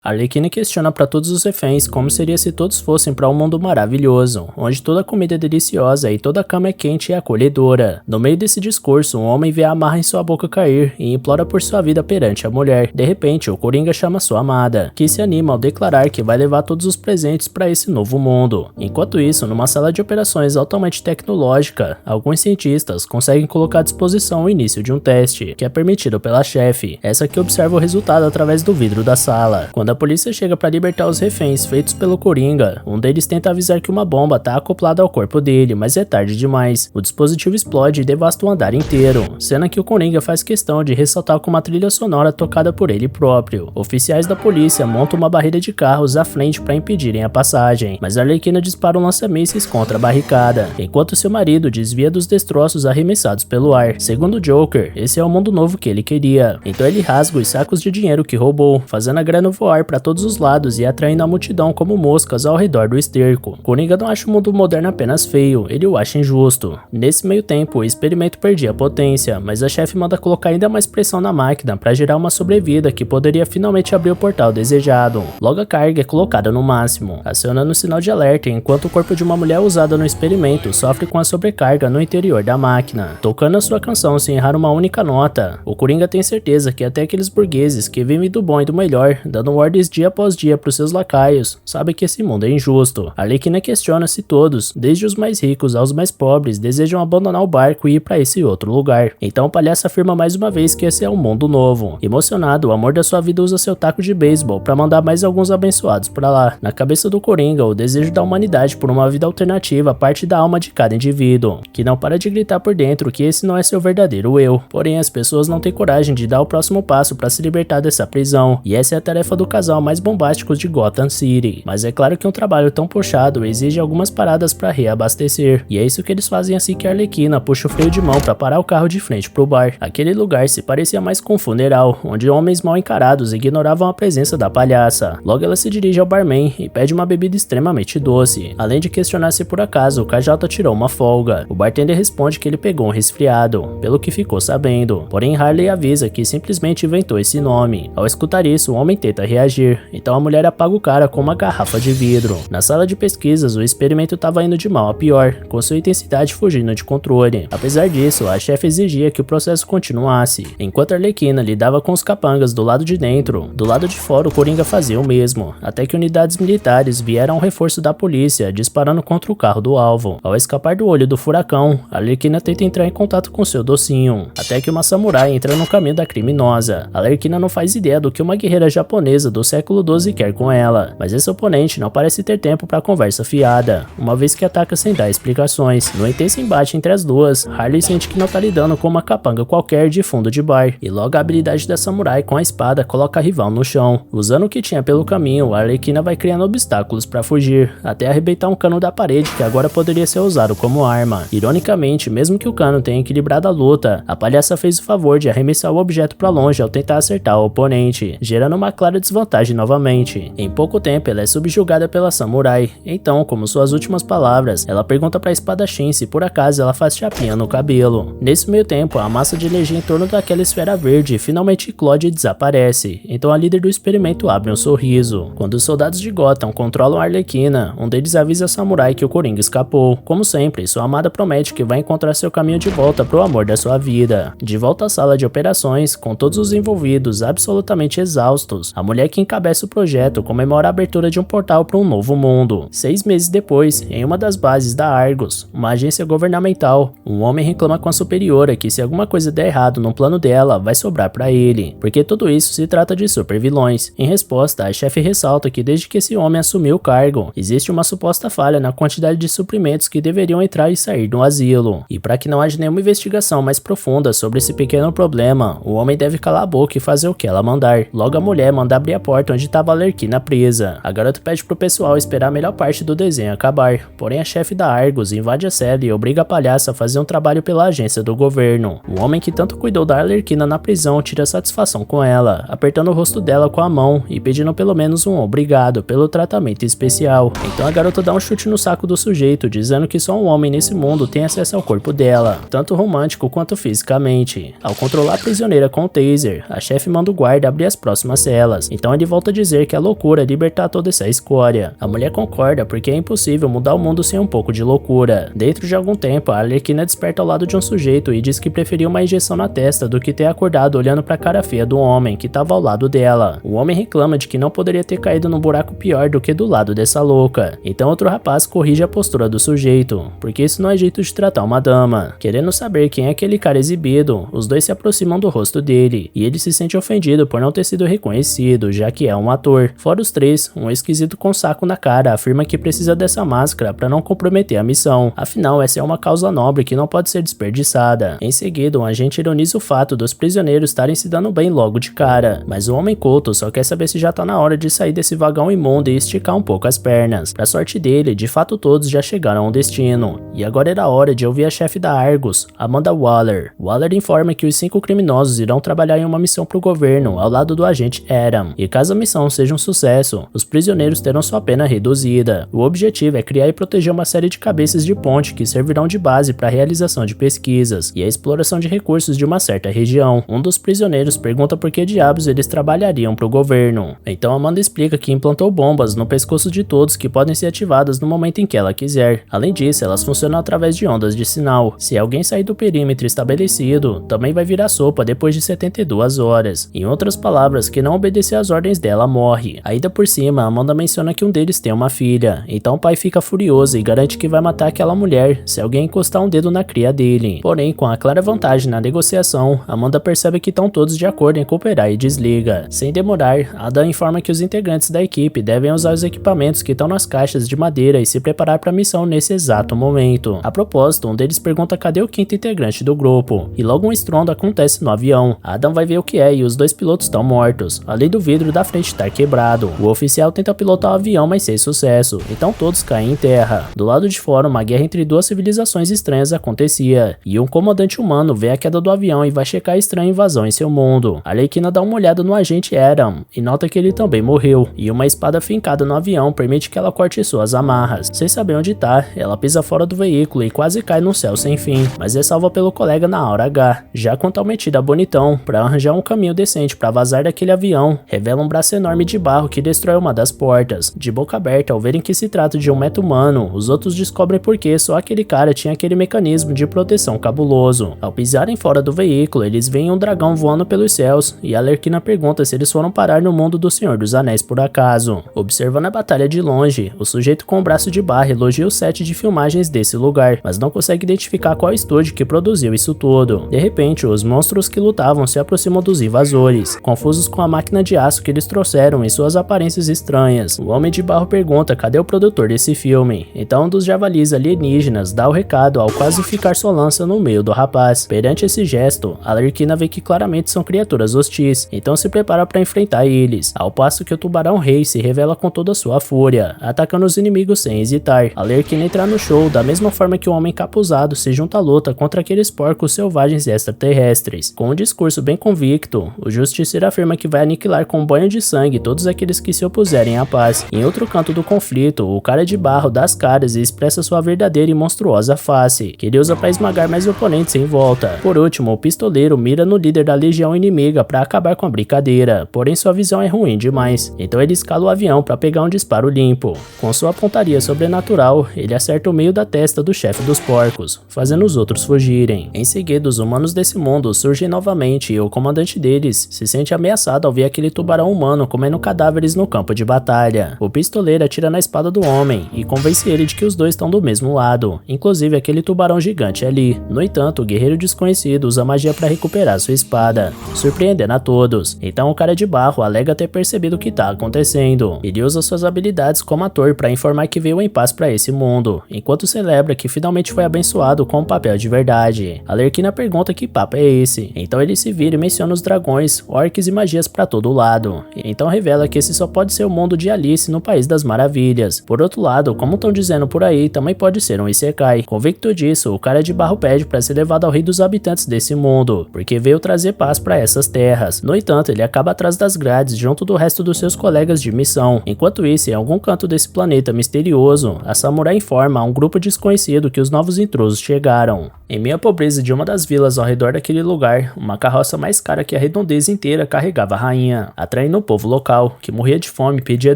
A Arlequina questiona para todos os reféns como seria se todos fossem para um mundo maravilhoso, onde toda a comida é deliciosa e toda a cama é quente e acolhedora. No meio desse discurso, um homem vê a amarra em sua boca cair e implora por sua vida perante a mulher. De repente, o Coringa chama sua amada, que se anima ao declarar que vai levar todos os presentes para esse novo mundo. Enquanto isso, numa sala de operações altamente tecnológica, alguns cientistas conseguem colocar à disposição o início de um teste, que é permitido pela chefe, essa que observa o resultado através do vidro da sala. Quando a polícia chega para libertar os reféns feitos pelo Coringa, um deles tenta avisar que uma bomba está acoplada ao corpo dele, mas é tarde demais. O dispositivo explode e devasta o andar inteiro, cena que o Coringa faz questão de ressaltar com uma trilha sonora tocada por ele próprio. Oficiais da polícia montam uma barreira de carros à frente para impedirem a passagem, mas a Arlequina dispara um lança-mísseis contra a barricada, enquanto seu marido desvia dos destroços arremessados pelo ar. Segundo o Joker, esse é o mundo novo que ele queria, então ele rasga os sacos de dinheiro que roubou, fazendo a grana voar para todos os lados e atraindo a multidão como moscas ao redor do esterco. Coringa não acha o mundo moderno apenas feio, ele o acha injusto. Nesse meio tempo, o experimento perdia potência, mas a chefe manda colocar ainda mais pressão na máquina para gerar uma sobrevida que poderia finalmente abrir o portal desejado. Logo a carga é colocada no máximo, acionando o sinal de alerta enquanto o corpo de uma mulher usada no experimento sofre com a sobrecarga no interior da máquina. Tocando a sua canção sem errar uma única nota, o Coringa tem certeza que até aqueles burgueses que vivem do bom e do melhor, dando ordens dia após dia para os seus lacaios, sabem que esse mundo é injusto. A Arlequina questiona se todos, desde os mais ricos aos mais pobres, desejam abandonar o barco e ir para esse outro lugar. Então o palhaço afirma mais uma vez que esse é um mundo novo. Emocionado, o amor da sua vida usa seu taco de beisebol para mandar mais alguns abençoados para lá. Na cabeça do Coringa, o desejo da humanidade por uma vida alternativa parte da alma de cada indivíduo, que não para de gritar por dentro que esse não é seu verdadeiro eu. Porém, as pessoas não têm coragem de dar o próximo passo para se libertar dessa prisão, e essa é a tarefa do casal mais bombásticos de Gotham City. Mas é claro que um trabalho tão puxado exige algumas paradas para reabastecer, e é isso que eles fazem assim que a Arlequina puxa o freio de mão para parar o carro de frente pro bar. Aquele lugar se parecia mais com um funeral, onde homens mal encarados ignoravam a presença da palhaça. Logo ela se dirige ao barman e pede uma bebida extremamente doce, além de questionar se por acaso o KJ tirou uma folga. O bartender responde que ele pegou um resfriado, pelo que ficou sabendo, porém Harley avisa que simplesmente inventou esse nome. Ao escutar isso, o homem tenta reagir, então a mulher apaga o cara com uma garrafa de vidro. Na sala de pesquisas, o experimento estava indo de mal a pior, com sua intensidade fugindo de controle. Apesar disso, a chefe exigia que o processo continuasse. Enquanto a Arlequina lidava com os capangas do lado de dentro, do lado de fora o Coringa fazia o mesmo, até que unidades militares vieram ao reforço da polícia, disparando contra o carro do alvo. Ao escapar do olho do furacão, a Arlequina tenta entrar em contato com seu docinho, até que uma samurai entra no caminho da criminosa. A Arlequina não faz ideia do que uma guerreira japonesa do século XII quer com ela, mas esse oponente não parece ter tempo para conversa fiada, uma vez que ataca sem dar explicações. No intenso embate entre as duas, Harley sente que não tá lidando com uma capanga qualquer de fundo de bar, e logo a habilidade da samurai com a espada coloca a rival no chão. Usando o que tinha pelo caminho, a Arlequina vai criando obstáculos para fugir, até arrebentar um cano da parede que agora poderia ser usado como arma. Ironicamente, mesmo que o cano tenha equilibrado a luta, a palhaça fez o favor de arremessar o objeto para longe ao tentar acertar o oponente, gerando uma clara desvantagem novamente. Em pouco tempo, ela é subjugada pela samurai, então, como suas últimas palavras, ela pergunta para a espadachim se por acaso ela faz chapinha no cabelo. Nesse meio tempo, a massa de energia em torno daquela esfera verde finalmente eclode e desaparece, então a líder do experimento abre um sorriso. Quando os soldados de Gotham controlam a Arlequina, um deles avisa a samurai que o Coringa escapou. Como sempre, sua amada promete que vai encontrar seu caminho de volta pro amor da sua vida. De volta à sala de operações, com todos os envolvidos absolutamente exaustos, a mulher que encabeça o projeto comemora a abertura de um portal para um novo mundo. 6 meses depois, em uma das bases da Argus, uma agência governamental, um homem reclama com a superiora que se alguma coisa der errado no plano dela, vai sobrar para ele, porque tudo isso se trata de supervilões. Em resposta, a chefe ressalta que desde que esse homem assumiu o cargo, existe uma suposta falha na quantidade de suprimentos que deveriam entrar e sair do asilo. E para que não haja nenhuma investigação mais profunda sobre esse pequeno problema, o homem deve calar a boca e fazer o que ela mandar. Logo a mulher manda abrir a porta onde estava a Arlequina presa. A garota pede pro pessoal esperar a melhor parte do desenho acabar, porém a chefe da Argus invade a cela e obriga a palhaça a fazer um trabalho pela agência do governo. O homem que tanto cuidou da Arlequina na prisão tira satisfação com ela, apertando o rosto dela com a mão e pedindo pelo menos um obrigado pelo tratamento especial. Então a garota dá um chute no saco do sujeito, dizendo que só um homem nesse mundo tem acesso ao corpo dela, tanto romântico quanto fisicamente. Ao controlar a prisioneira com o taser, a chefe manda o guarda abrir as próximas celas, então Então ele volta a dizer que é loucura libertar toda essa escória. A mulher concorda porque é impossível mudar o mundo sem um pouco de loucura. Dentro de algum tempo, a Arlequina desperta ao lado de um sujeito e diz que preferia uma injeção na testa do que ter acordado olhando pra cara feia do homem que estava ao lado dela. O homem reclama de que não poderia ter caído num buraco pior do que do lado dessa louca. Então outro rapaz corrige a postura do sujeito, porque isso não é jeito de tratar uma dama. Querendo saber quem é aquele cara exibido, os dois se aproximam do rosto dele, e ele se sente ofendido por não ter sido reconhecido, já que é um ator. Fora os três, um esquisito com saco na cara afirma que precisa dessa máscara para não comprometer a missão, afinal essa é uma causa nobre que não pode ser desperdiçada. Em seguida, um agente ironiza o fato dos prisioneiros estarem se dando bem logo de cara, mas o homem culto só quer saber se já tá na hora de sair desse vagão imundo e esticar um pouco as pernas. Pra sorte dele, de fato todos já chegaram ao destino, e agora era hora de ouvir a chefe da Argus, Amanda Waller. Waller informa que os 5 criminosos irão trabalhar em uma missão pro governo ao lado do agente Adam, e caso a missão seja um sucesso, os prisioneiros terão sua pena reduzida. O objetivo é criar e proteger uma série de cabeças de ponte que servirão de base para a realização de pesquisas e a exploração de recursos de uma certa região. Um dos prisioneiros pergunta por que diabos eles trabalhariam pro governo. Então Amanda explica que implantou bombas no pescoço de todos que podem ser ativadas no momento em que ela quiser. Além disso, elas funcionam através de ondas de sinal. Se alguém sair do perímetro estabelecido, também vai virar sopa depois de 72 horas. Em outras palavras, quem não obedecer às ordens dela morre. Ainda por cima, Amanda menciona que um deles tem uma filha, então o pai fica furioso e garante que vai matar aquela mulher se alguém encostar um dedo na cria dele. Porém, com a clara vantagem na negociação, Amanda percebe que estão todos de acordo em cooperar e desliga. Sem demorar, Adam informa que os integrantes da equipe devem usar os equipamentos que estão nas caixas de madeira e se preparar para a missão nesse exato momento. A propósito, um deles pergunta cadê o 5º integrante do grupo, e logo um estrondo acontece no avião. Adam vai ver o que é e os 2 pilotos estão mortos, além do vidro da frente estar quebrado. O oficial tenta pilotar o avião, mas sem sucesso, então todos caem em terra. Do lado de fora, uma guerra entre 2 civilizações estranhas acontecia, e um comandante humano vê a queda do avião e vai checar a estranha invasão em seu mundo. A Arlequina dá uma olhada no agente Adam e nota que ele também morreu, e uma espada fincada no avião permite que ela corte suas amarras. Sem saber onde tá, ela pisa fora do veículo e quase cai no céu sem fim, mas é salva pelo colega na hora H. Já quanto ao metida bonitão, para arranjar um caminho decente para vazar daquele avião, revela um braço enorme de barro que destrói uma das portas. De boca aberta, ao verem que se trata de um meta-humano, os outros descobrem por que só aquele cara tinha aquele mecanismo de proteção cabuloso. Ao pisarem fora do veículo, eles veem um dragão voando pelos céus, e a Arlequina pergunta se eles foram parar no mundo do Senhor dos Anéis por acaso. Observando a batalha de longe, o sujeito com o braço de barra elogia o set de filmagens desse lugar, mas não consegue identificar qual estúdio que produziu isso tudo. De repente, os monstros que lutavam se aproximam dos invasores, confusos com a máquina de aço que eles trouxeram e suas aparências estranhas. O Homem de Barro pergunta cadê o produtor desse filme, então um dos javalis alienígenas dá o recado ao quase ficar sua lança no meio do rapaz. Perante esse gesto, a Arlequina vê que claramente são criaturas hostis, então se prepara para enfrentar eles, ao passo que o Tubarão Rei se revela com toda a sua fúria, atacando os inimigos sem hesitar. A Arlequina entra no show da mesma forma que o Homem Capuzado se junta à luta contra aqueles porcos selvagens extraterrestres. Com um discurso bem convicto, o Justiceiro afirma que vai aniquilar com um banho de sangue todos aqueles que se opuserem à paz. Em outro canto do conflito, o Cara de Barro dá as caras e expressa sua verdadeira e monstruosa face, que ele usa para esmagar mais oponentes em volta. Por último, o Pistoleiro mira no líder da legião inimiga para acabar com a brincadeira, porém sua visão é ruim demais, então ele escala o avião para pegar um disparo limpo. Com sua pontaria sobrenatural, ele acerta o meio da testa do chefe dos porcos, fazendo os outros fugirem. Em seguida, os humanos desse mundo surgem novamente e o comandante deles se sente ameaçado ao ver aquele tubarão humano comendo cadáveres no campo de batalha. O Pistoleiro atira na espada do homem e convence ele de que os dois estão do mesmo lado, inclusive aquele tubarão gigante ali. No entanto, o guerreiro desconhecido usa magia para recuperar sua espada, surpreendendo a todos. Então o Cara de Barro alega ter percebido o que está acontecendo. Ele usa suas habilidades como ator para informar que veio em paz para esse mundo, enquanto celebra que finalmente foi abençoado com um papel de verdade. A Arlequina pergunta que papo é esse, então ele se vira e menciona os dragões, orques e magias para todo lado. Então revela que esse só pode ser o mundo de Alice no País das Maravilhas. Por outro lado, como estão dizendo por aí, também pode ser um Isekai. Convicto disso, o Cara de Barro pede para ser levado ao rei dos habitantes desse mundo, porque veio trazer paz para essas terras. No entanto, ele acaba atrás das grades junto do resto dos seus colegas de missão. Enquanto isso, em algum canto desse planeta misterioso, a samurai informa a um grupo desconhecido que os novos intrusos chegaram. Em meio à pobreza de uma das vilas ao redor daquele lugar, uma carroça mais cara que a redondeza inteira carregava a rainha, atraindo o povo local, que morria de fome e pedia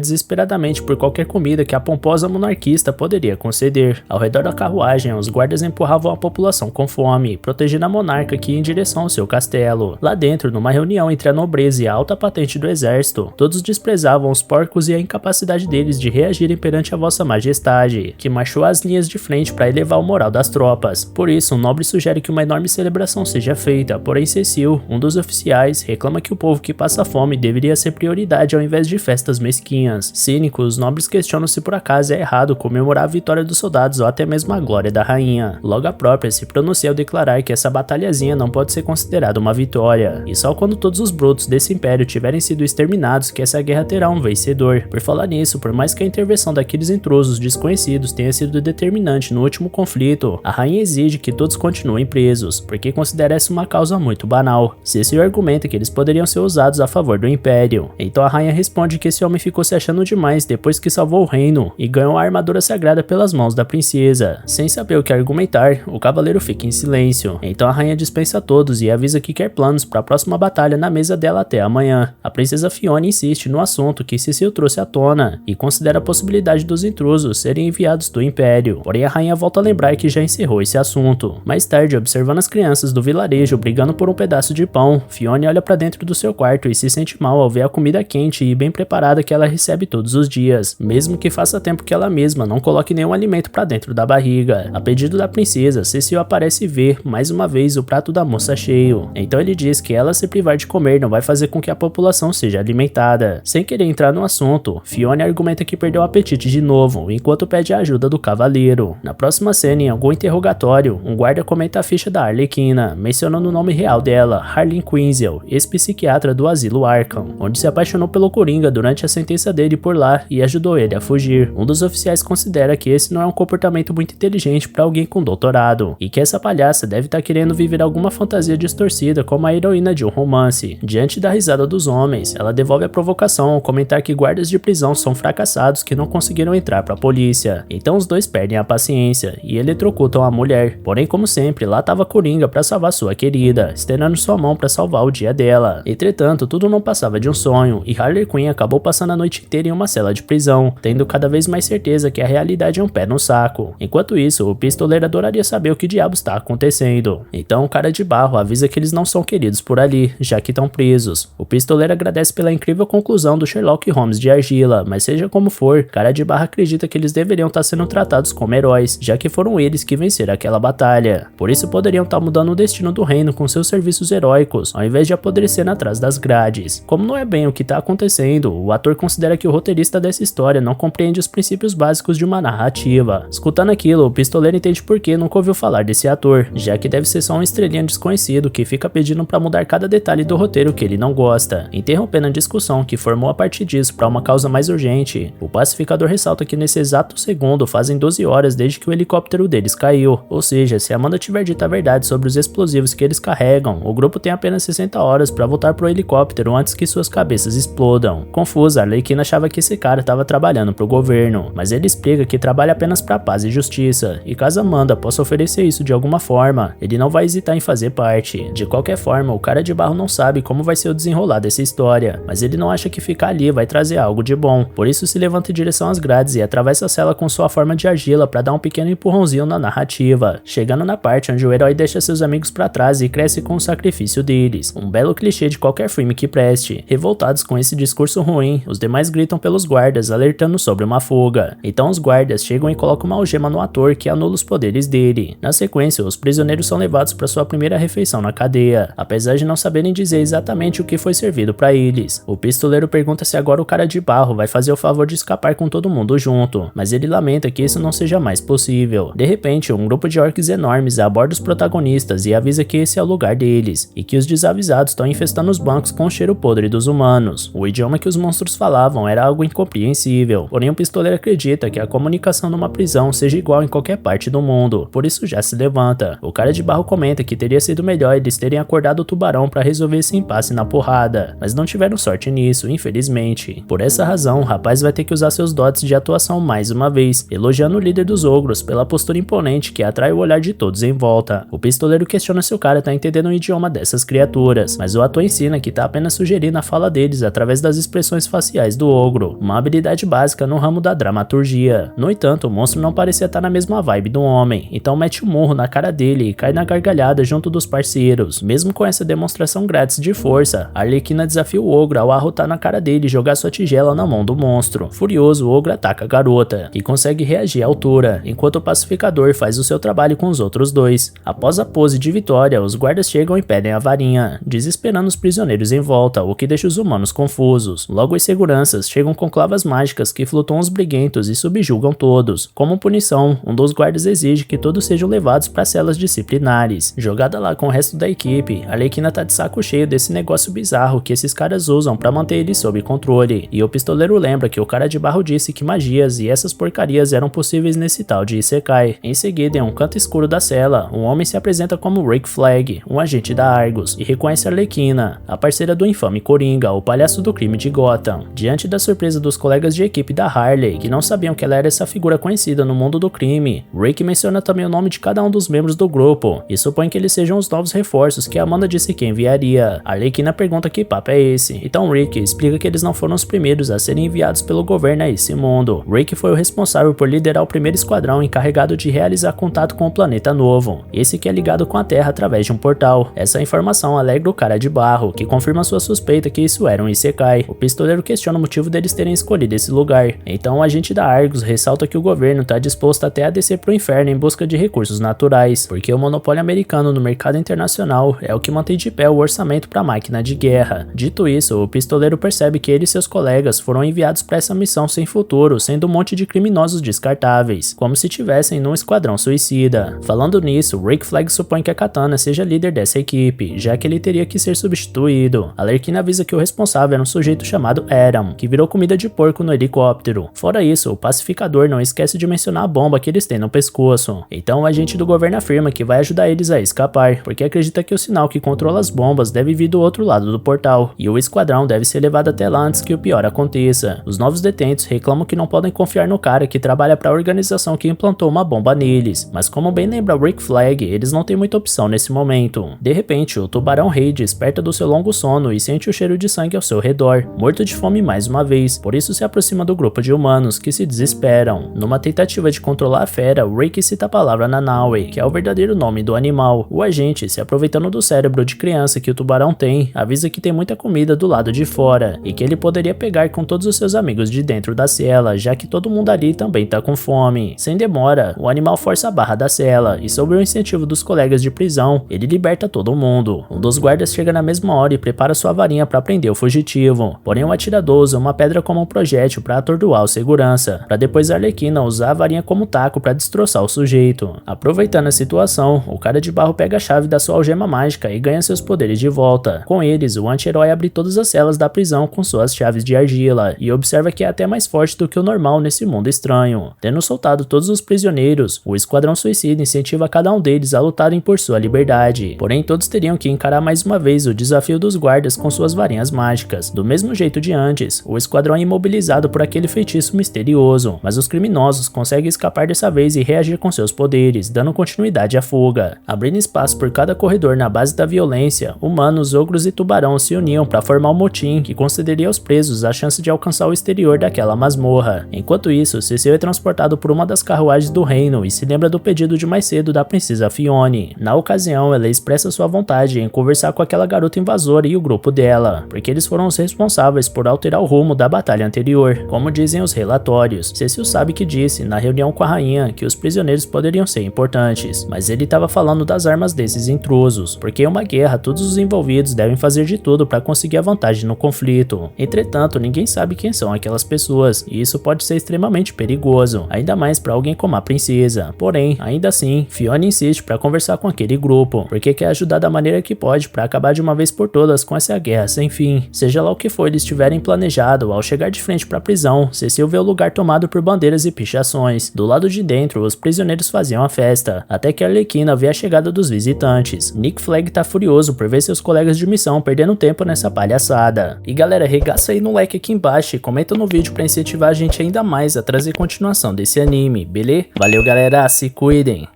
desesperadamente por qualquer comida que a pomposa monarquista poderia conceder. Ao redor da carruagem, os guardas empurravam a população com fome, protegendo a monarca que ia em direção ao seu castelo. Lá dentro, numa reunião entre a nobreza e a alta patente do exército, todos desprezavam os porcos e a incapacidade deles de reagirem perante a vossa majestade, que marchou às linhas de frente para elevar o moral das tropas. Por isso, um nobre sugere que uma enorme celebração seja feita, porém Cecil, um dos oficiais, reclama que o povo que passa fome deveria ser prioridade ao invés de festas mesquinhas. Cínicos, os nobres questionam se por acaso é errado comemorar a vitória dos soldados ou até mesmo a glória da rainha. Logo a própria se pronuncia ao declarar que essa batalhazinha não pode ser considerada uma vitória, e só quando todos os brutos desse império tiverem sido exterminados que essa guerra terá um vencedor. Por falar nisso, por mais que a intervenção daqueles intrusos desconhecidos tenha sido determinante no último conflito, a rainha exige que todos continuem presos, porque considera essa uma causa muito banal. Cecil argumenta que eles poderiam ser usados a favor do império. Então a rainha responde que esse homem ficou se achando demais depois que salvou o reino e ganhou a armadura sagrada pelas mãos da princesa. Sem saber o que argumentar, o cavaleiro fica em silêncio. Então a rainha dispensa todos e avisa que quer planos para a próxima batalha na mesa dela até amanhã. A princesa Fiona insiste no assunto que Cecil trouxe à tona e considera a possibilidade dos intrusos serem enviados do império. Porém a rainha volta a lembrar que já encerrou esse assunto. Mais tarde, observando as crianças do vilarejo brigando por um pedaço de pão, Fiona olha para dentro do seu quarto e se sente mal ao ver a comida quente e bem preparada que ela recebe todos os dias, mesmo que faça tempo que ela mesma não coloque nenhum alimento para dentro da barriga. A pedido da princesa, Cecil aparece e vê, mais uma vez, o prato da moça cheio. Então ele diz que ela se privar de comer não vai fazer com que a população seja alimentada. Sem querer entrar no assunto, Fiona argumenta que perdeu o apetite de novo, enquanto pede a ajuda do cavaleiro. Na próxima cena, em algum interrogatório, um guarda comenta a ficha da Arlequina, mencionando o nome real dela, Harleen Quinzel, ex-psiquiatra do asilo Arkham, onde se apaixonou pelo Coringa durante a sentença dele por lá e ajudou ele a fugir. Um dos oficiais considera que esse não é um comportamento muito inteligente para alguém com doutorado, e que essa palhaça deve estar querendo viver alguma fantasia distorcida como a heroína de um romance. Diante da risada dos homens, ela devolve a provocação ao comentar que guardas de prisão são fracassados que não conseguiram entrar para a polícia. Então os dois perdem a paciência e eletrocutam a mulher. Porém, como sempre, lá estava Coringa para salvar sua querida, estendendo sua mão para salvar o dia dela. Entretanto, tudo não passava de um sonho e Harley Quinn acabou passando a noite inteira em uma cela de prisão, tendo cada vez mais certeza que a realidade é um pé no saco. Enquanto isso, o pistoleiro adoraria saber o que diabos está acontecendo. Então o cara de barro avisa que eles não são queridos por ali, já que estão presos. O pistoleiro agradece pela incrível conclusão do Sherlock Holmes de argila, mas seja como for, cara de barro acredita que eles deveriam estar sendo tratados como heróis, já que foram eles que venceram aquela batalha. Por isso poderiam estar mudando o destino do reino com seus serviços heróicos, ao invés de apodrecendo atrás das grades. Como não é bem o que está acontecendo, o ator considera que o roteirista dessa história não compreende os princípios básicos de uma narrativa. Escutando aquilo, o pistoleiro entende por que nunca ouviu falar desse ator, já que deve ser só um estrelinha desconhecido que fica pedindo para mudar cada detalhe do roteiro que ele não gosta. Interrompendo a discussão que formou a partir disso para uma causa mais urgente, o pacificador ressalta que nesse exato segundo fazem 12 horas desde que o helicóptero deles caiu, ou seja, se Amanda tiver dito a verdade sobre os explosivos que eles carregam, o grupo tem apenas 60 horas para voltar pro helicóptero antes que suas cabeças explodam. Confusa, Arlequina achava que esse cara estava trabalhando pro governo, mas ele explica que trabalha apenas pra paz e justiça, e caso Amanda possa oferecer isso de alguma forma, ele não vai hesitar em fazer parte. De qualquer forma, o cara de barro não sabe como vai ser o desenrolar dessa história, mas ele não acha que ficar ali vai trazer algo de bom, por isso se levanta em direção às grades e atravessa a cela com sua forma de argila para dar um pequeno empurrãozinho na narrativa, chegando na parte onde o herói deixa seus amigos para trás e cresce com o sacrifício deles, um belo clichê de qualquer filme que preste. Revoltados com esse discurso ruim, os demais gritam pelos guardas, alertando sobre uma fuga. Então os guardas chegam e colocam uma algema no ator que anula os poderes dele. Na sequência, os prisioneiros são levados para sua primeira refeição na cadeia, apesar de não saberem dizer exatamente o que foi servido para eles. O pistoleiro pergunta se agora o cara de barro vai fazer o favor de escapar com todo mundo junto, mas ele lamenta que isso não seja mais possível. De repente, um grupo de orcs enormes aborda os protagonistas e avisa que esse é o lugar deles, e que os desavisados estão infestando os bancos com o cheiro podre dos humanos. O idioma que os monstros falavam era algo incompreensível, porém o pistoleiro acredita que a comunicação numa prisão seja igual em qualquer parte do mundo, por isso já se levanta. O cara de barro comenta que teria sido melhor eles terem acordado o tubarão para resolver esse impasse na porrada, mas não tiveram sorte nisso, infelizmente. Por essa razão, o rapaz vai ter que usar seus dotes de atuação mais uma vez, elogiando o líder dos ogros pela postura imponente que atrai o olhar de todos todos em volta. O pistoleiro questiona se o cara tá entendendo o idioma dessas criaturas, mas o ator ensina que tá apenas sugerindo a fala deles através das expressões faciais do ogro, uma habilidade básica no ramo da dramaturgia. No entanto, o monstro não parecia estar na mesma vibe do homem, então mete um murro na cara dele e cai na gargalhada junto dos parceiros. Mesmo com essa demonstração grátis de força, a Arlequina desafia o ogro ao arrotar na cara dele e jogar sua tigela na mão do monstro. Furioso, o ogro ataca a garota, que consegue reagir à altura, enquanto o pacificador faz o seu trabalho com os outros dois. Após a pose de vitória, os guardas chegam e pedem a varinha, desesperando os prisioneiros em volta, o que deixa os humanos confusos. Logo os seguranças chegam com clavas mágicas que flutuam os briguentos e subjugam todos. Como punição, um dos guardas exige que todos sejam levados para celas disciplinares. Jogada lá com o resto da equipe, a Arlequina tá de saco cheio desse negócio bizarro que esses caras usam para manter ele sob controle, e o pistoleiro lembra que o cara de barro disse que magias e essas porcarias eram possíveis nesse tal de Isekai. Em seguida, em um canto escuro da cela, um homem se apresenta como Rick Flag, um agente da Argus, e reconhece a Arlequina, a parceira do infame Coringa, o palhaço do crime de Gotham. Diante da surpresa dos colegas de equipe da Harley, que não sabiam que ela era essa figura conhecida no mundo do crime, Rick menciona também o nome de cada um dos membros do grupo, e supõe que eles sejam os novos reforços que Amanda disse que enviaria. A Arlequina pergunta que papo é esse, então Rick explica que eles não foram os primeiros a serem enviados pelo governo a esse mundo. Rick foi o responsável por liderar o primeiro esquadrão encarregado de realizar contato com o planeta novo, esse que é ligado com a Terra através de um portal. Essa informação alegra o cara de barro, que confirma sua suspeita que isso era um Isekai. O pistoleiro questiona o motivo deles terem escolhido esse lugar, então o agente da Argus ressalta que o governo está disposto até a descer pro inferno em busca de recursos naturais, porque o monopólio americano no mercado internacional é o que mantém de pé o orçamento para a máquina de guerra. Dito isso, o pistoleiro percebe que ele e seus colegas foram enviados para essa missão sem futuro, sendo um monte de criminosos descartáveis, como se tivessem num esquadrão suicida. Falando nisso, Rick Flag supõe que a Katana seja líder dessa equipe, já que ele teria que ser substituído. A Arlequina avisa que o responsável era um sujeito chamado Adam, que virou comida de porco no helicóptero. Fora isso, o pacificador não esquece de mencionar a bomba que eles têm no pescoço. Então o agente do governo afirma que vai ajudar eles a escapar, porque acredita que o sinal que controla as bombas deve vir do outro lado do portal, e o esquadrão deve ser levado até lá antes que o pior aconteça. Os novos detentos reclamam que não podem confiar no cara que trabalha para a organização que implantou uma bomba neles, mas como bem lembra Rick Flag, eles não têm muita opção nesse momento. De repente, o tubarão rei desperta do seu longo sono e sente o cheiro de sangue ao seu redor, morto de fome mais uma vez, por isso se aproxima do grupo de humanos, que se desesperam. Numa tentativa de controlar a fera, Rick cita a palavra Nanaue, que é o verdadeiro nome do animal. O agente, se aproveitando do cérebro de criança que o tubarão tem, avisa que tem muita comida do lado de fora, e que ele poderia pegar com todos os seus amigos de dentro da cela, já que todo mundo ali também tá com fome. Sem demora, o animal força a barra da cela, e sob o incentivo dos colegas de prisão, ele liberta todo mundo. Um dos guardas chega na mesma hora e prepara sua varinha para prender o fugitivo, porém o atirador usa uma pedra como um projétil para atordoar o segurança, para depois a Arlequina usar a varinha como taco para destroçar o sujeito. Aproveitando a situação, o cara de barro pega a chave da sua algema mágica e ganha seus poderes de volta. Com eles, o anti-herói abre todas as celas da prisão com suas chaves de argila, e observa que é até mais forte do que o normal nesse mundo estranho. Tendo soltado todos os prisioneiros, o Esquadrão Suicida incentiva cada um deles a lutarem por sua liberdade. Porém, todos teriam que encarar mais uma vez o desafio dos guardas com suas varinhas mágicas. Do mesmo jeito de antes, o esquadrão é imobilizado por aquele feitiço misterioso, mas os criminosos conseguem escapar dessa vez e reagir com seus poderes, dando continuidade à fuga. Abrindo espaço por cada corredor na base da violência, humanos, ogros e tubarão se uniam para formar um motim que concederia aos presos a chance de alcançar o exterior daquela masmorra. Enquanto isso, Cecil é transportado por uma das carruagens do reino e se lembra do pedido de mais cedo da princesa Fione. Na ocasião, ela expressa sua vontade em conversar com aquela garota invasora e o grupo dela, porque eles foram os responsáveis por alterar o rumo da batalha anterior, como dizem os relatórios. Cecil sabe que disse, na reunião com a rainha, que os prisioneiros poderiam ser importantes, mas ele estava falando das armas desses intrusos, porque em uma guerra todos os envolvidos devem fazer de tudo para conseguir a vantagem no conflito. Entretanto, ninguém sabe quem são aquelas pessoas, e isso pode ser extremamente perigoso, ainda mais para alguém como a princesa. Porém, ainda assim, Fiona insiste para conversar com aquele grupo, porque quer ajudar da maneira que pode para acabar de uma vez por todas com essa guerra sem fim. Seja lá o que for eles tiverem planejado, ao chegar de frente para a prisão, Cecil vê o lugar tomado por bandeiras e pichações. Do lado de dentro, os prisioneiros faziam a festa, até que a Arlequina vê a chegada dos visitantes. Nick Flag tá furioso por ver seus colegas de missão perdendo tempo nessa palhaçada. E galera, arregaça aí no like aqui embaixo e comenta no vídeo para incentivar a gente ainda mais a trazer continuação desse anime, beleza? Valeu galera, se cuidem!